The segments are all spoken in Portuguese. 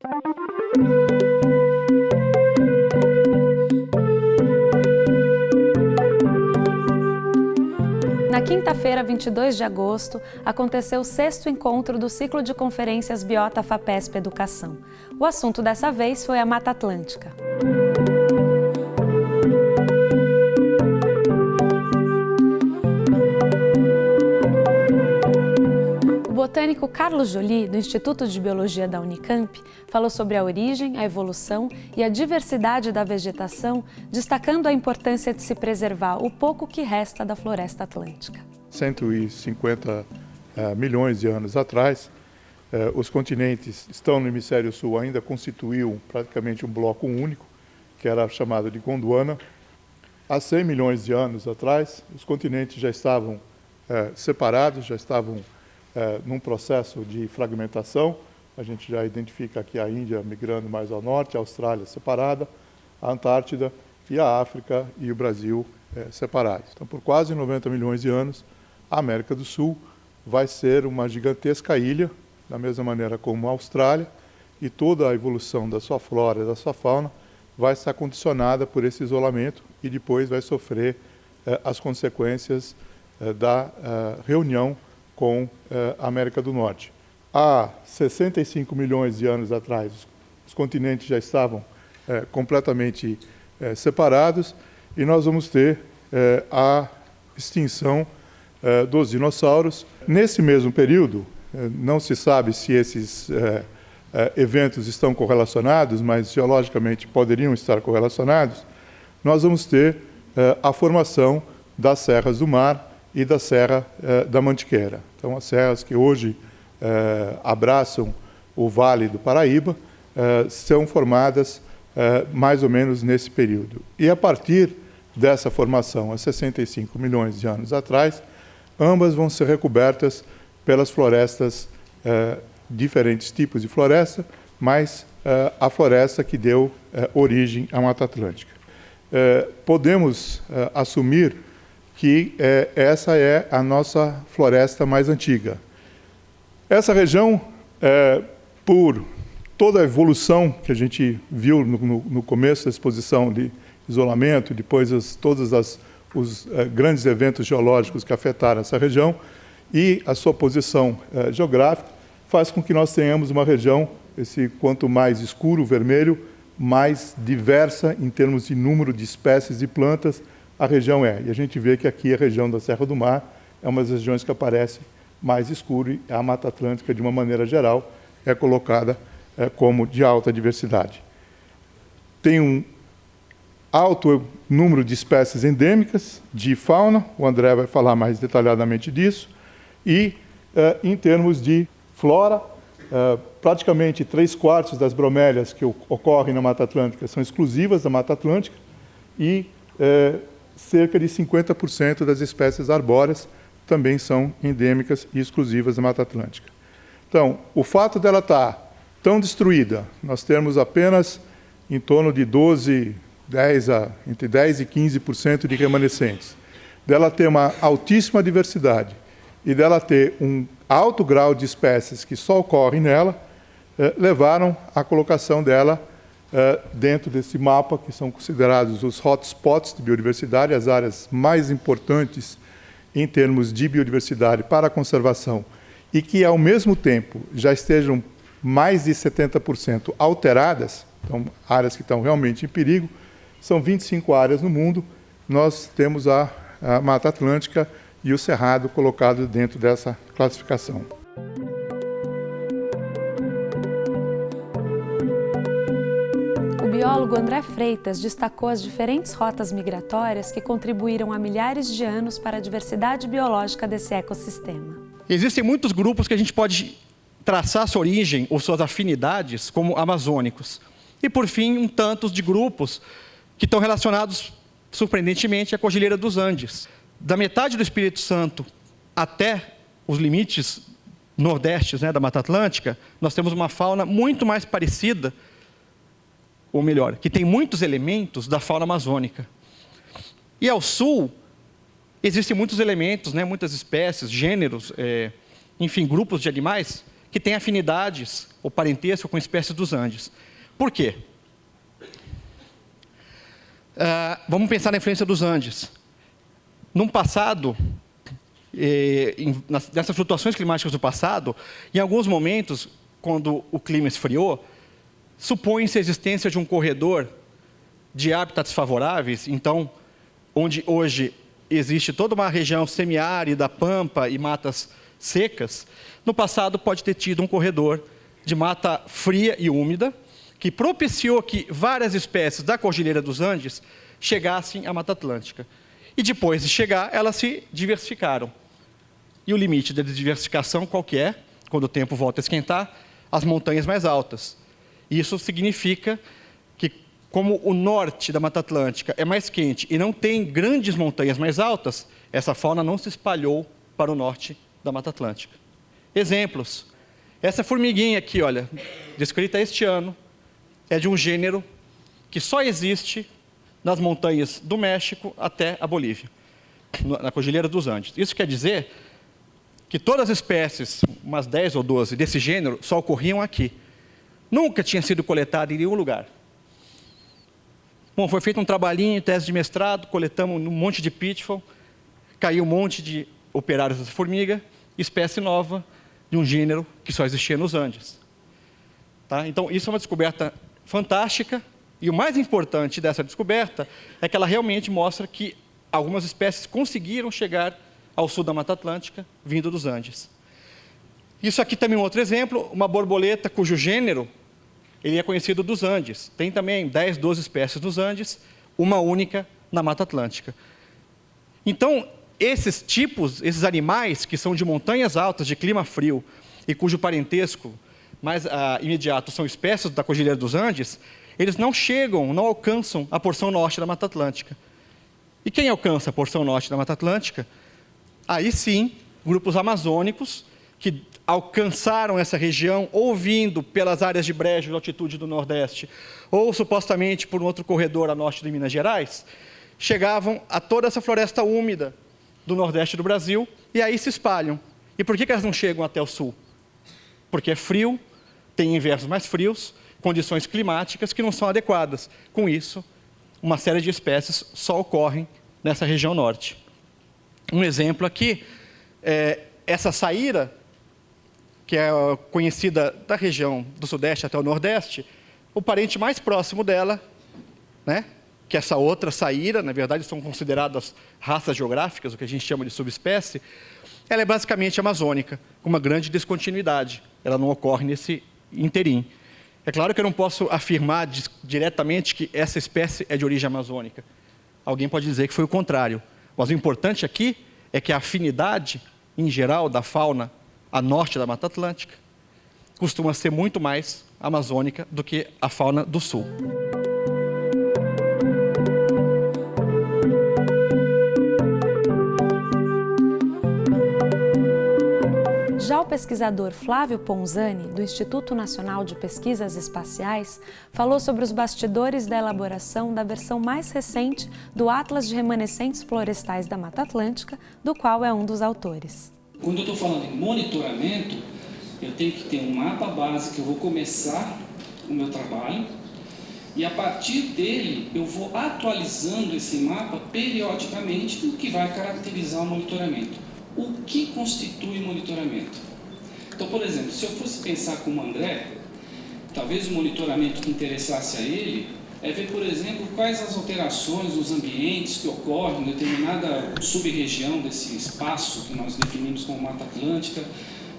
Na quinta-feira, 22 de agosto, aconteceu o 6º encontro do ciclo de conferências Biota FAPESP Educação. O assunto dessa vez foi a Mata Atlântica. O botânico Carlos Joly, do Instituto de Biologia da Unicamp, falou sobre a origem, a evolução e a diversidade da vegetação, destacando a importância de se preservar o pouco que resta da floresta atlântica. 150 milhões de anos atrás, os continentes estão no hemisfério sul, ainda constituíam praticamente um bloco único, que era chamado de Gondwana. Há 100 milhões de anos atrás, os continentes já estavam separados, já estavam num processo de fragmentação. A gente já identifica aqui a Índia migrando mais ao norte, a Austrália separada, a Antártida e a África e o Brasil separados. Então, por quase 90 milhões de anos, a América do Sul vai ser uma gigantesca ilha, da mesma maneira como a Austrália, e toda a evolução da sua flora e da sua fauna vai estar condicionada por esse isolamento e depois vai sofrer as consequências da reunião com a América do Norte. Há 65 milhões de anos atrás, os continentes já estavam completamente separados e nós vamos ter a extinção dos dinossauros. Nesse mesmo período, não se sabe se esses eventos estão correlacionados, mas geologicamente poderiam estar correlacionados, nós vamos ter a formação das serras do mar e da Serra da Mantiqueira. Então, as serras que hoje abraçam o Vale do Paraíba são formadas mais ou menos nesse período. E a partir dessa formação, há 65 milhões de anos atrás, ambas vão ser recobertas pelas florestas, diferentes tipos de floresta, mas a floresta que deu origem à Mata Atlântica. Podemos assumir que essa é a nossa floresta mais antiga. Essa região, por toda a evolução que a gente viu no começo da exposição de isolamento, depois todos os grandes eventos geológicos que afetaram essa região e a sua posição geográfica, faz com que nós tenhamos uma região, quanto mais escuro, vermelho, mais diversa em termos de número de espécies de plantas a região é. E a gente vê que aqui a região da Serra do Mar é uma das regiões que aparece mais escuro e a Mata Atlântica, de uma maneira geral, é colocada como de alta diversidade. Tem um alto número de espécies endêmicas de fauna, o André vai falar mais detalhadamente disso, e em termos de flora, praticamente 3/4 das bromélias que ocorrem na Mata Atlântica são exclusivas da Mata Atlântica e cerca de 50% das espécies arbóreas também são endêmicas e exclusivas da Mata Atlântica. Então, o fato dela estar tão destruída, nós temos apenas em torno de entre 10% e 15% de remanescentes, dela ter uma altíssima diversidade e dela ter um alto grau de espécies que só ocorrem nela, levaram à colocação dela dentro desse mapa, que são considerados os hotspots de biodiversidade, as áreas mais importantes em termos de biodiversidade para a conservação, e que, ao mesmo tempo, já estejam mais de 70% alteradas, então, áreas que estão realmente em perigo, são 25 áreas no mundo. Nós temos a Mata Atlântica e o Cerrado colocado dentro dessa classificação. O biólogo André Freitas destacou as diferentes rotas migratórias que contribuíram há milhares de anos para a diversidade biológica desse ecossistema. Existem muitos grupos que a gente pode traçar sua origem ou suas afinidades como amazônicos. E, por fim, tantos de grupos que estão relacionados, surpreendentemente, à Cordilheira dos Andes. Da metade do Espírito Santo até os limites nordestes, da Mata Atlântica, nós temos uma fauna muito mais parecida, ou melhor, que tem muitos elementos da fauna amazônica. E ao sul, existem muitos elementos, muitas espécies, gêneros, enfim, grupos de animais que têm afinidades ou parentesco com espécies dos Andes. Por quê? Vamos pensar na influência dos Andes. No passado, nessas flutuações climáticas do passado, em alguns momentos, quando o clima esfriou, supõe-se a existência de um corredor de hábitats favoráveis, então, onde hoje existe toda uma região semiárida, pampa e matas secas, no passado pode ter tido um corredor de mata fria e úmida, que propiciou que várias espécies da Cordilheira dos Andes chegassem à Mata Atlântica. E depois de chegar, elas se diversificaram. E o limite da diversificação qual que é? Quando o tempo volta a esquentar, as montanhas mais altas. Isso significa que, como o norte da Mata Atlântica é mais quente e não tem grandes montanhas mais altas, essa fauna não se espalhou para o norte da Mata Atlântica. Exemplos. Essa formiguinha aqui, olha, descrita este ano, é de um gênero que só existe nas montanhas do México até a Bolívia, na Cordilheira dos Andes. Isso quer dizer que todas as espécies, umas 10 ou 12 desse gênero, só ocorriam aqui. Nunca tinha sido coletado em nenhum lugar. Bom, foi feito um trabalhinho, tese de mestrado, coletamos um monte de pitfall, caiu um monte de operários dessa formiga, espécie nova de um gênero que só existia nos Andes. Tá? Então, isso é uma descoberta fantástica, e o mais importante dessa descoberta é que ela realmente mostra que algumas espécies conseguiram chegar ao sul da Mata Atlântica, vindo dos Andes. Isso aqui também é um outro exemplo, uma borboleta cujo gênero ele é conhecido dos Andes. Tem também 10, 12 espécies nos Andes, uma única na Mata Atlântica. Então, esses tipos, esses animais que são de montanhas altas, de clima frio, e cujo parentesco mais imediato são espécies da Cordilheira dos Andes, eles não chegam, não alcançam a porção norte da Mata Atlântica. E quem alcança a porção norte da Mata Atlântica? Aí sim, grupos amazônicos que alcançaram essa região ou vindo pelas áreas de brejo de altitude do Nordeste, ou supostamente por um outro corredor a norte de Minas Gerais, chegavam a toda essa floresta úmida do Nordeste do Brasil e aí se espalham. E por que elas não chegam até o Sul? Porque é frio, tem invernos mais frios, condições climáticas que não são adequadas. Com isso, uma série de espécies só ocorrem nessa região norte. Um exemplo aqui é essa saíra, que é conhecida da região do Sudeste até o Nordeste, o parente mais próximo dela, né, que essa outra saíra, na verdade são consideradas raças geográficas, o que a gente chama de subespécie, ela é basicamente amazônica, com uma grande descontinuidade. Ela não ocorre nesse interim. É claro que eu não posso afirmar diretamente que essa espécie é de origem amazônica. Alguém pode dizer que foi o contrário. Mas o importante aqui é que a afinidade, em geral, da fauna a norte da Mata Atlântica costuma ser muito mais amazônica do que a fauna do sul. Já o pesquisador Flávio Ponzani, do Instituto Nacional de Pesquisas Espaciais, falou sobre os bastidores da elaboração da versão mais recente do Atlas de Remanescentes Florestais da Mata Atlântica, do qual é um dos autores. Quando eu estou falando em monitoramento, eu tenho que ter um mapa base que eu vou começar o meu trabalho e a partir dele eu vou atualizando esse mapa periodicamente, o que vai caracterizar o monitoramento. O que constitui monitoramento? Então, por exemplo, se eu fosse pensar como André, talvez o monitoramento que interessasse a ele é ver, por exemplo, quais as alterações nos ambientes que ocorrem em determinada sub-região desse espaço que nós definimos como Mata Atlântica,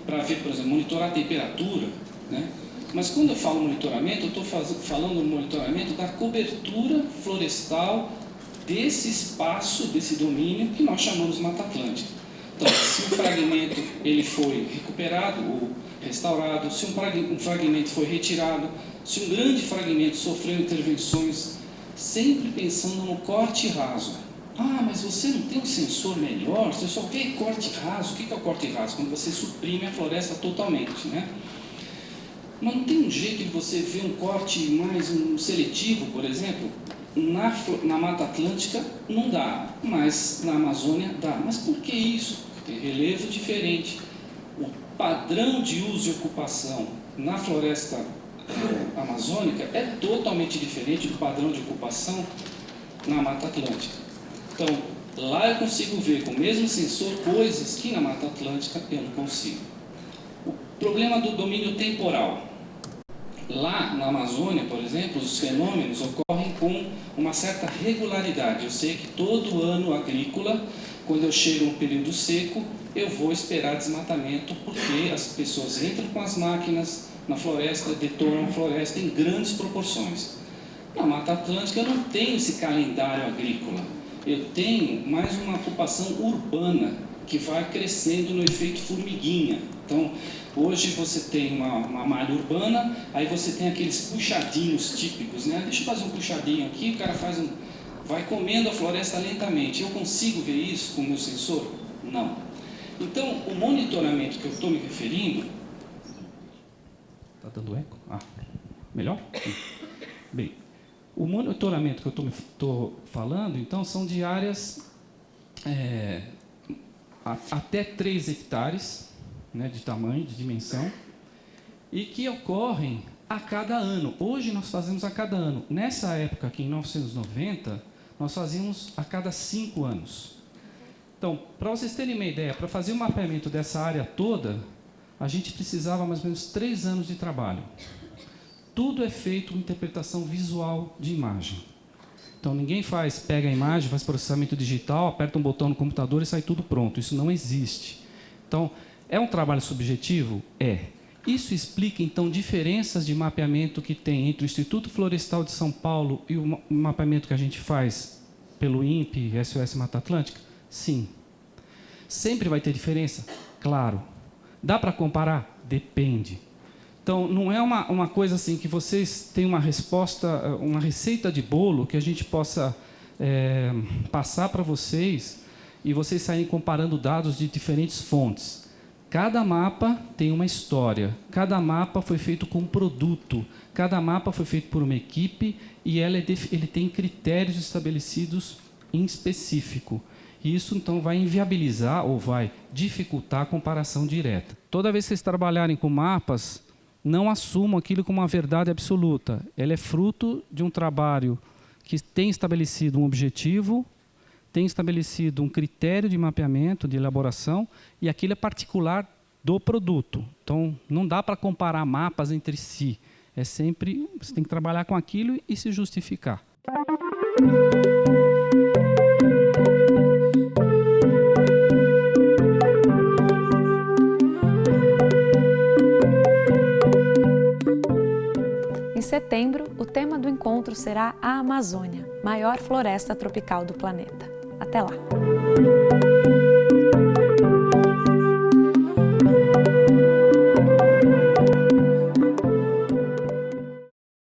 para ver, por exemplo, monitorar a temperatura, né? Mas quando eu falo monitoramento, eu estou falando do monitoramento da cobertura florestal desse espaço, desse domínio que nós chamamos de Mata Atlântica. Então, se um fragmento ele foi recuperado ou restaurado, se um fragmento foi retirado, se um grande fragmento sofreu intervenções, sempre pensando no corte raso. Ah, mas você não tem um sensor melhor, você só vê corte raso. O que é o corte raso? Quando você suprime a floresta totalmente, né? Mas não tem um jeito de você ver um corte mais seletivo, por exemplo? Na Mata Atlântica não dá, mas na Amazônia dá. Mas por que isso? Tem relevo diferente. padrão de uso e ocupação na floresta amazônica é totalmente diferente do padrão de ocupação na Mata Atlântica. Então, lá eu consigo ver com o mesmo sensor coisas que na Mata Atlântica eu não consigo. O problema do domínio temporal. Lá na Amazônia, por exemplo, os fenômenos ocorrem com uma certa regularidade. Eu sei que todo ano agrícola, quando eu chego no período seco, eu vou esperar desmatamento, porque as pessoas entram com as máquinas na floresta, detonam a floresta em grandes proporções. Na Mata Atlântica eu não tenho esse calendário agrícola. Eu tenho mais uma ocupação urbana que vai crescendo no efeito formiguinha. Então, hoje você tem uma malha urbana, aí você tem aqueles puxadinhos típicos, né? Deixa eu fazer um puxadinho aqui, o cara vai comendo a floresta lentamente. Eu consigo ver isso com o meu sensor? Não. Então, o monitoramento que eu estou me referindo... Está dando eco? Melhor? Bem, o monitoramento que eu estou falando, então, são de áreas até 3 hectares, né, de tamanho, de dimensão, e que ocorrem a cada ano. Hoje nós fazemos a cada ano. Nessa época, aqui em 1990, nós fazíamos a cada 5 anos. Então, para vocês terem uma ideia, para fazer o mapeamento dessa área toda, a gente precisava mais ou menos 3 anos de trabalho. Tudo é feito com interpretação visual de imagem. Então, ninguém pega a imagem, faz processamento digital, aperta um botão no computador e sai tudo pronto. Isso não existe. Então, é um trabalho subjetivo? É. Isso explica, então, diferenças de mapeamento que tem entre o Instituto Florestal de São Paulo e o mapeamento que a gente faz pelo INPE e SOS Mata Atlântica? Sim. Sempre vai ter diferença? Claro. Dá para comparar? Depende. Então, não é uma coisa assim que vocês têm uma resposta, uma receita de bolo que a gente possa passar para vocês e vocês saírem comparando dados de diferentes fontes. Cada mapa tem uma história, cada mapa foi feito com um produto, cada mapa foi feito por uma equipe e ele tem critérios estabelecidos em específico. E isso, então, vai inviabilizar ou vai dificultar a comparação direta. Toda vez que vocês trabalharem com mapas, não assumam aquilo como uma verdade absoluta. Ela é fruto de um trabalho que tem estabelecido um objetivo, tem estabelecido um critério de mapeamento, de elaboração, e aquilo é particular do produto. Então, não dá para comparar mapas entre si. É sempre, você tem que trabalhar com aquilo e se justificar. Em setembro, o tema do encontro será a Amazônia, maior floresta tropical do planeta. Até lá!